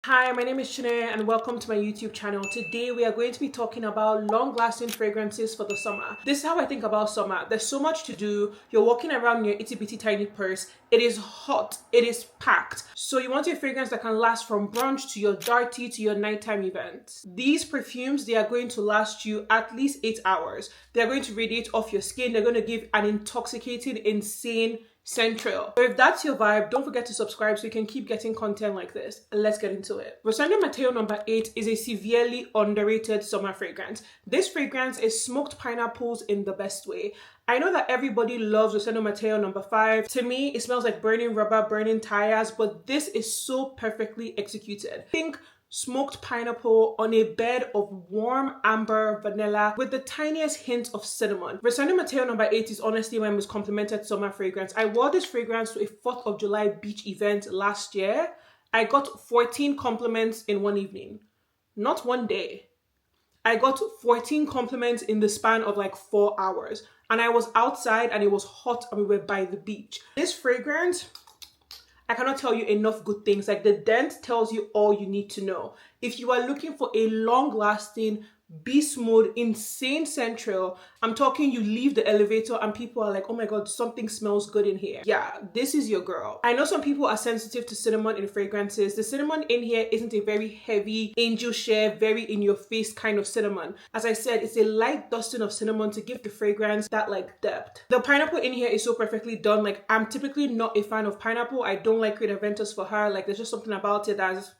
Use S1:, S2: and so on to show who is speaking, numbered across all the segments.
S1: Hi, my name is Shanae and welcome to my YouTube channel. Today we are going to be talking about long-lasting fragrances for the summer. This is how I think about summer. There's so much to do. You're walking around in your itty bitty tiny purse. It is hot. It is packed. So you want a fragrance that can last from brunch to your darty to your nighttime event. These perfumes, they are going to last you at least 8 hours. They're going to radiate off your skin. They're going to give an intoxicating, insane central. So if that's your vibe, don't forget to subscribe so you can keep getting content like this. Let's get into it. Rosario Mateo number 8 is a severely underrated summer fragrance. This fragrance is smoked pineapples in the best way. I know that everybody loves Rosario Mateo number 5. To me, it smells like burning rubber, burning tires, but this is so perfectly executed. Think smoked pineapple on a bed of warm amber vanilla with the tiniest hint of cinnamon. Rosario Mateo number 8 is honestly my most complimented summer fragrance. I wore this fragrance to a 4th of July beach event last year. I got 14 compliments in one evening. Not one day. I got 14 compliments in the span of like 4 hours. And I was outside and it was hot and we were by the beach. This fragrance, I cannot tell you enough good things. Like the dent tells you all you need to know. If you are looking for a long-lasting, beast mode, insane central, I'm talking you leave the elevator and people are like, oh my god, something smells good in here. Yeah, this is your girl. I know some people are sensitive to cinnamon in fragrances. The cinnamon in here isn't a very heavy angel share, very in your face kind of cinnamon. As I said, it's a light dusting of cinnamon to give the fragrance that like depth. The pineapple in here is so perfectly done. Like I'm typically not a fan of pineapple. I don't like Creed Aventus for her. Like there's just something about it that's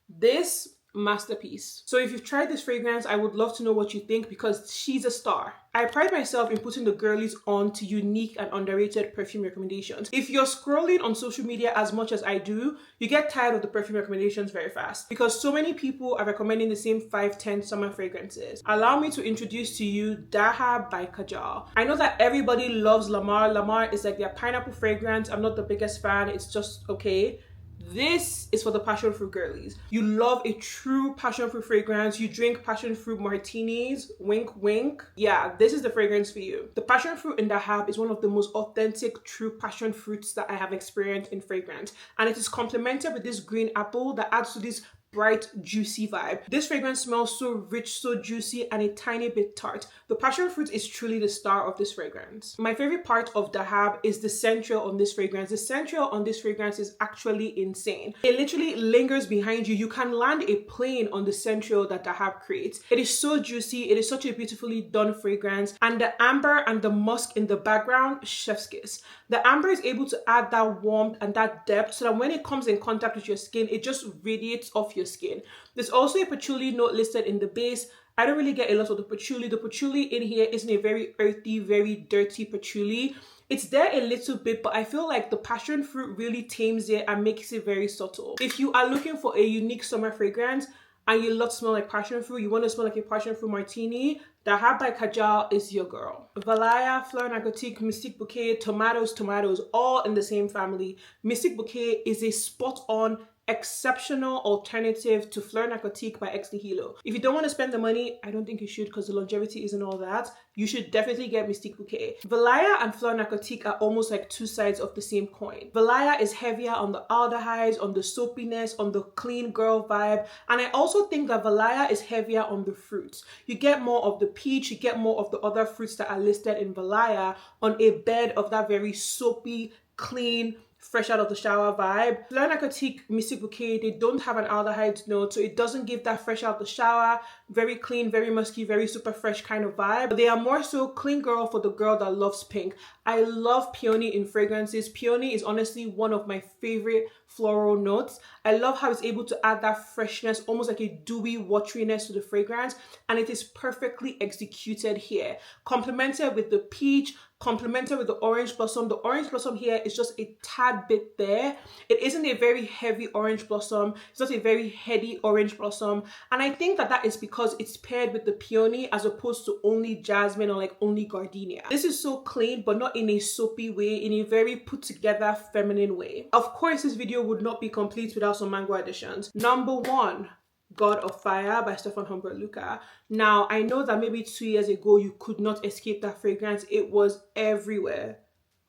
S1: this masterpiece. So if you've tried this fragrance, I would love to know what you think because she's a star. I pride myself in putting the girlies on to unique and underrated perfume recommendations. If you're scrolling on social media as much as I do, you get tired of the perfume recommendations very fast because so many people are recommending the same 5-10 summer fragrances. Allow me to introduce to you Dahab by Kajal. I know that everybody loves Lamar. Lamar is like their pineapple fragrance. I'm not the biggest fan. It's just okay. This is for the passion fruit girlies. You love a true passion fruit fragrance. You drink passion fruit martinis. Wink, wink. Yeah, this is the fragrance for you. The passion fruit in Dahab is one of the most authentic, true passion fruits that I have experienced in fragrance. And it is complemented with this green apple that adds to this bright, juicy vibe. This fragrance smells so rich, so juicy, and a tiny bit tart. The passion fruit is truly the star of this fragrance. My favorite part of Dahab is the central on this fragrance. The central on this fragrance is actually insane. It literally lingers behind you. You can land a plane on the central that Dahab creates. It is so juicy. It is such a beautifully done fragrance. And the amber and the musk in the background, chef's kiss. The amber is able to add that warmth and that depth so that when it comes in contact with your skin, it just radiates off your skin. There's also a patchouli note listed in the base. I don't really get a lot of the patchouli. The patchouli in here isn't a very earthy, very dirty patchouli. It's there a little bit, but I feel like the passion fruit really tames it and makes it very subtle. If you are looking for a unique summer fragrance and you love to smell like passion fruit, you want to smell like a passion fruit martini, Dahab by Kajal is your girl. Valaya, Fleur Narcotique, Mystique Bouquet, tomatoes, all in the same family. Mystique Bouquet is a spot-on exceptional alternative to Fleur Narcotique by Ex Nihilo. If you don't want to spend the money, I don't think you should because the longevity isn't all that. You should definitely get Mystique Bouquet. Valaya and Fleur Narcotique are almost like two sides of the same coin. Valaya is heavier on the aldehydes, on the soapiness, on the clean girl vibe. And I also think that Valaya is heavier on the fruits. You get more of the peach, you get more of the other fruits that are listed in Valaya on a bed of that very soapy, clean, fresh out of the shower vibe. Fleur Narcotique, Mystique Bouquet, they don't have an aldehyde note, so it doesn't give that fresh out the shower, very clean, very musky, very super fresh kind of vibe. But they are more so clean girl for the girl that loves pink. I love peony in fragrances. Peony is honestly one of my favorite floral notes. I love how it's able to add that freshness, almost like a dewy wateriness to the fragrance, and it is perfectly executed here. Complemented with the peach, complemented with the orange blossom. The orange blossom here is just a tad bit there. It isn't a very heavy orange blossom. It's not a very heady orange blossom. And I think that that is because it's paired with the peony as opposed to only jasmine or like only gardenia. This is so clean, but not in a soapy way, in a very put together feminine way. Of course, this video would not be complete without some mango additions. Number 1, God of Fire by Stefan Humbert Luca. Now, I know that maybe 2 years ago, you could not escape that fragrance. It was everywhere.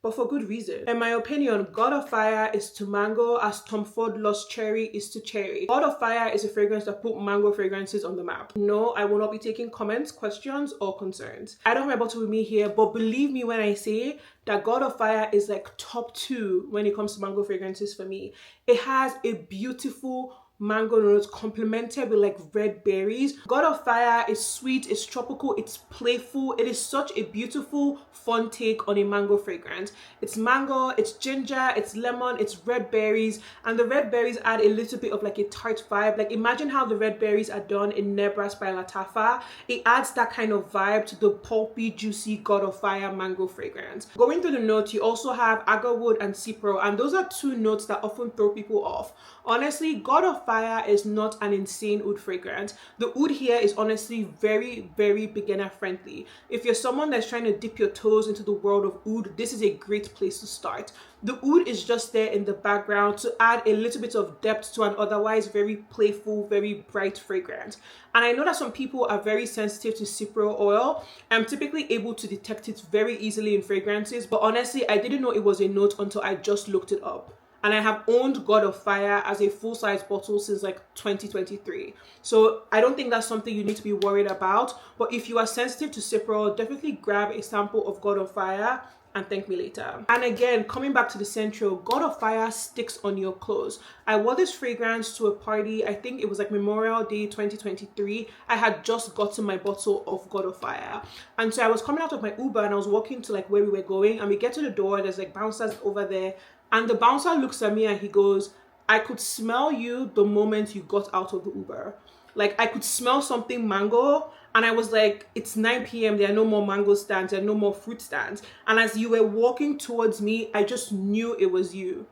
S1: but for good reason. In my opinion, God of Fire is to mango as Tom Ford Lost Cherry is to cherry. God of Fire is a fragrance that put mango fragrances on the map. No, I will not be taking comments, questions, or concerns. I don't have my bottle with me here, but believe me when I say that God of Fire is like top 2 when it comes to mango fragrances for me. It has a beautiful mango notes complemented with like red berries. God of Fire is sweet, it's tropical, it's playful. It is such a beautiful, fun take on a mango fragrance. It's mango, it's ginger, it's lemon, it's red berries, and the red berries add a little bit of like a tart vibe. Like imagine how the red berries are done in Nebras by Latafa. It adds that kind of vibe to the pulpy, juicy God of Fire mango fragrance. Going through the notes, you also have agarwood and cipro, and those are 2 notes that often throw people off. Honestly, God of Fire is not an insane oud fragrance. The oud here is honestly very, very beginner friendly. If you're someone that's trying to dip your toes into the world of oud, this is a great place to start. The oud is just there in the background to add a little bit of depth to an otherwise very playful, very bright fragrance. And I know that some people are very sensitive to cipro oil. I'm typically able to detect it very easily in fragrances, but honestly, I didn't know it was a note until I just looked it up. And I have owned God of Fire as a full-size bottle since like 2023. So I don't think that's something you need to be worried about. But if you are sensitive to cipro, definitely grab a sample of God of Fire and thank me later. And again, coming back to the central, God of Fire sticks on your clothes. I wore this fragrance to a party, I think it was like Memorial Day 2023. I had just gotten my bottle of God of Fire. And so I was coming out of my Uber and I was walking to like where we were going, and we get to the door, there's like bouncers over there. And the bouncer looks at me and he goes, I could smell you the moment you got out of the Uber. Like I could smell something mango. And I was like, it's 9 p.m. There are no more mango stands. There are no more fruit stands. And as you were walking towards me, I just knew it was you.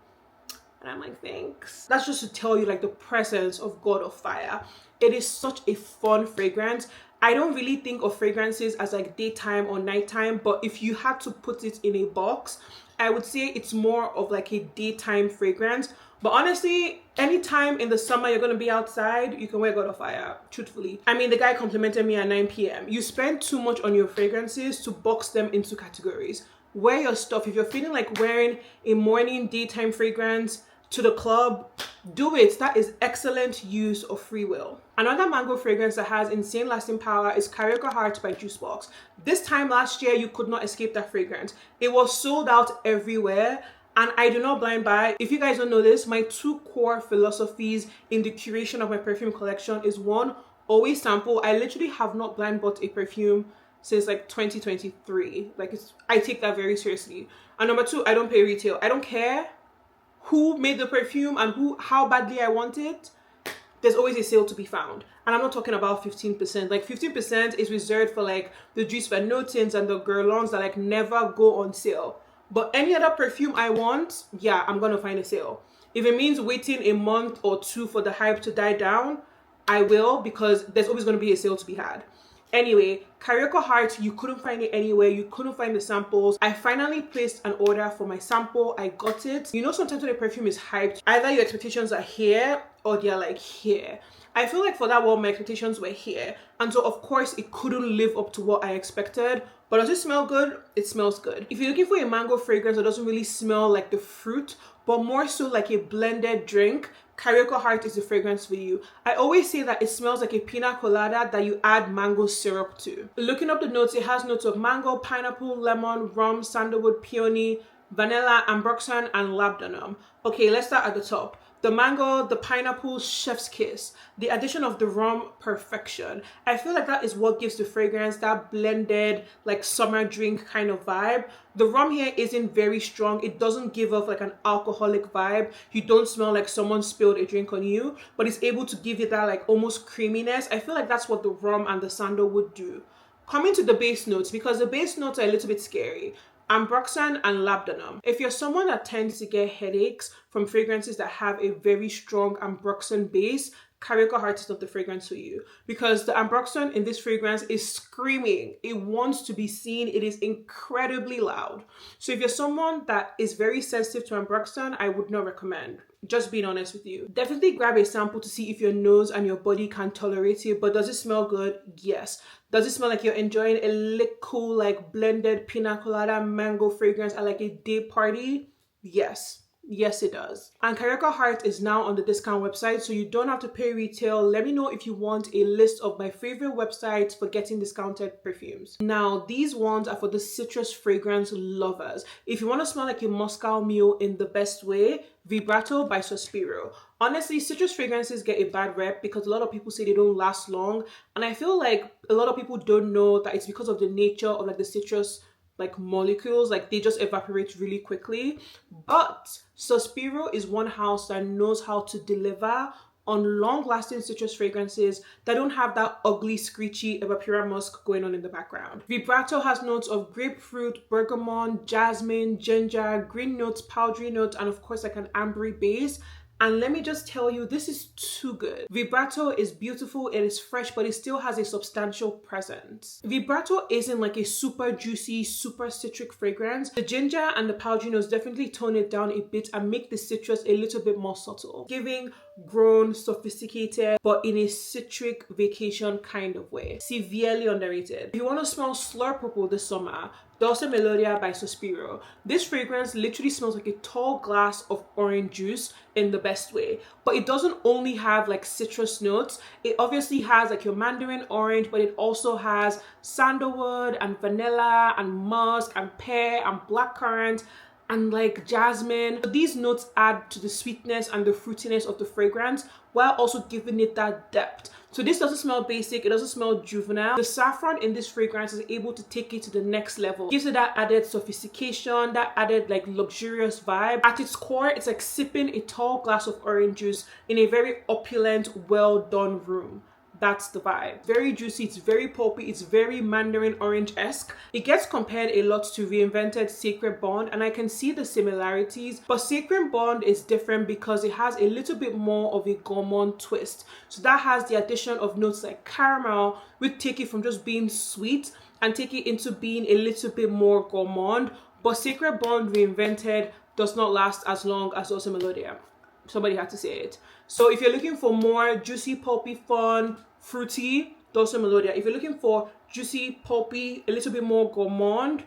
S1: And I'm like, thanks. That's just to tell you like the presence of God of Fire. It is such a fun fragrance. I don't really think of fragrances as like daytime or nighttime, but if you had to put it in a box, I would say it's more of like a daytime fragrance. But honestly, anytime in the summer you're going to be outside, you can wear God of Fire, truthfully. I mean, the guy complimented me at 9 p.m. You spend too much on your fragrances to box them into categories. Wear your stuff. If you're feeling like wearing a morning, daytime fragrance to the club, do it. That is excellent use of free will. Another mango fragrance that has insane lasting power is Carioca Heart by Juicebox. This time last year, you could not escape that fragrance. It was sold out everywhere. And I do not blind buy. If you guys don't know this, my 2 core philosophies in the curation of my perfume collection is 1, always sample. I literally have not blind bought a perfume since like 2023. Like I take that very seriously. And number 2, I don't pay retail. I don't care who made the perfume and how badly I want it. There's always a sale to be found. And I'm not talking about 15%. Like 15% is reserved for like the Juice Van Notins and the Guerlains that like never go on sale. But any other perfume I want, yeah, I'm gonna find a sale. If it means waiting a month or 2 for the hype to die down, I will, because there's always gonna be a sale to be had. Anyway, Carioca Heart, you couldn't find it anywhere. You couldn't find the samples. I finally placed an order for my sample. I got it. You know, sometimes when a perfume is hyped, either your expectations are here or they're like here. I feel like for that one, my expectations were here. And so, of course, it couldn't live up to what I expected. But does it smell good? It smells good. If you're looking for a mango fragrance that doesn't really smell like the fruit, but more so like a blended drink, Carioca Heart is the fragrance for you. I always say that it smells like a pina colada that you add mango syrup to. Looking up the notes, it has notes of mango, pineapple, lemon, rum, sandalwood, peony, vanilla, ambroxan, and labdanum. Okay, let's start at the top. The mango, the pineapple, chef's kiss. The addition of the rum, perfection. I feel like that is what gives the fragrance that blended, like summer drink kind of vibe. The rum here isn't very strong. It doesn't give off like an alcoholic vibe. You don't smell like someone spilled a drink on you, but it's able to give you that like almost creaminess. I feel like that's what the rum and the sandalwood do. Coming to the base notes, because the base notes are a little bit scary. Ambroxan and labdanum. If you're someone that tends to get headaches from fragrances that have a very strong ambroxan base, Carioca Heart is not the fragrance for you, because the ambroxan in this fragrance is screaming. It wants to be seen. It is incredibly loud. So if you're someone that is very sensitive to ambroxan, I would not recommend. Just being honest with you. Definitely grab a sample to see if your nose and your body can tolerate it. But does it smell good? Yes. Does it smell like you're enjoying a little like blended pina colada mango fragrance at like a day party? Yes. Yes, it does. And Carioca Heart is now on the discount website, so you don't have to pay retail. Let me know if you want a list of my favorite websites for getting discounted perfumes. Now, these ones are for the citrus fragrance lovers. If you want to smell like a Moscow Mule in the best way, Vibrato by Sospiro. Honestly, citrus fragrances get a bad rep because a lot of people say they don't last long. And I feel like a lot of people don't know that it's because of the nature of like the citrus like molecules, like they just evaporate really quickly. But Sospiro is one house that knows how to deliver on long-lasting citrus fragrances that don't have that ugly, screechy Evapura musk going on in the background. Vibrato has notes of grapefruit, bergamot, jasmine, ginger, green notes, powdery notes, and of course like an ambery base. And let me just tell you, this is too good. Vibrato is beautiful, it is fresh, but it still has a substantial presence. Vibrato isn't like a super juicy, super citric fragrance. The ginger and the powdery notes definitely tone it down a bit and make the citrus a little bit more subtle, giving grown, sophisticated, but in a citric vacation kind of way. Severely underrated. If you want to smell slurpable this summer, Dulce Melodia by Sospiro. This fragrance literally smells like a tall glass of orange juice in the best way. But it doesn't only have like citrus notes. It obviously has like your mandarin orange, but it also has sandalwood and vanilla and musk and pear and blackcurrant and like jasmine. So these notes add to the sweetness and the fruitiness of the fragrance while also giving it that depth. So this doesn't smell basic, it doesn't smell juvenile. The saffron in this fragrance is able to take it to the next level. Gives it that added sophistication, that added like luxurious vibe. At its core, it's like sipping a tall glass of orange juice in a very opulent, well done room. That's the vibe. Very juicy, it's very pulpy, it's very mandarin orange-esque. It gets compared a lot to Reinvented Sacred Bond, and I can see the similarities, but Sacred Bond is different because it has a little bit more of a gourmand twist. So that has the addition of notes like caramel, which take it from just being sweet and take it into being a little bit more gourmand. But Sacred Bond Reinvented does not last as long as Dulce Melodia. Somebody had to say it. So if you're looking for more juicy, pulpy, fun, fruity, Dulce Melodia. If you're looking for juicy, pulpy, a little bit more gourmand,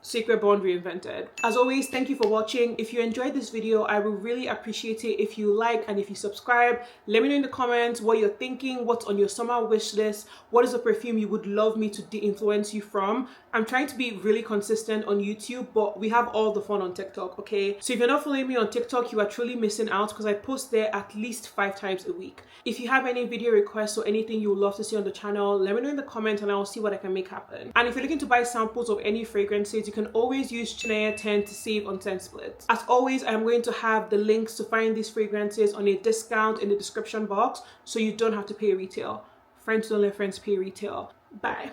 S1: Sacred Bond Reinvented. As always, thank you for watching. If you enjoyed this video, I would really appreciate it if you like and if you subscribe. Let me know in the comments what you're thinking, what's on your summer wish list, what is a perfume you would love me to de-influence you from. I'm trying to be really consistent on YouTube, but we have all the fun on TikTok, okay? So if you're not following me on TikTok, you are truly missing out because I post there at least 5 times a week. If you have any video requests or anything you would love to see on the channel, let me know in the comments and I'll see what I can make happen. And if you're looking to buy samples of any fragrances, you can always use Chinaya 10 to save on Scentsplit. As always, I'm going to have the links to find these fragrances on a discount in the description box so you don't have to pay retail. Friends don't let friends pay retail. Bye.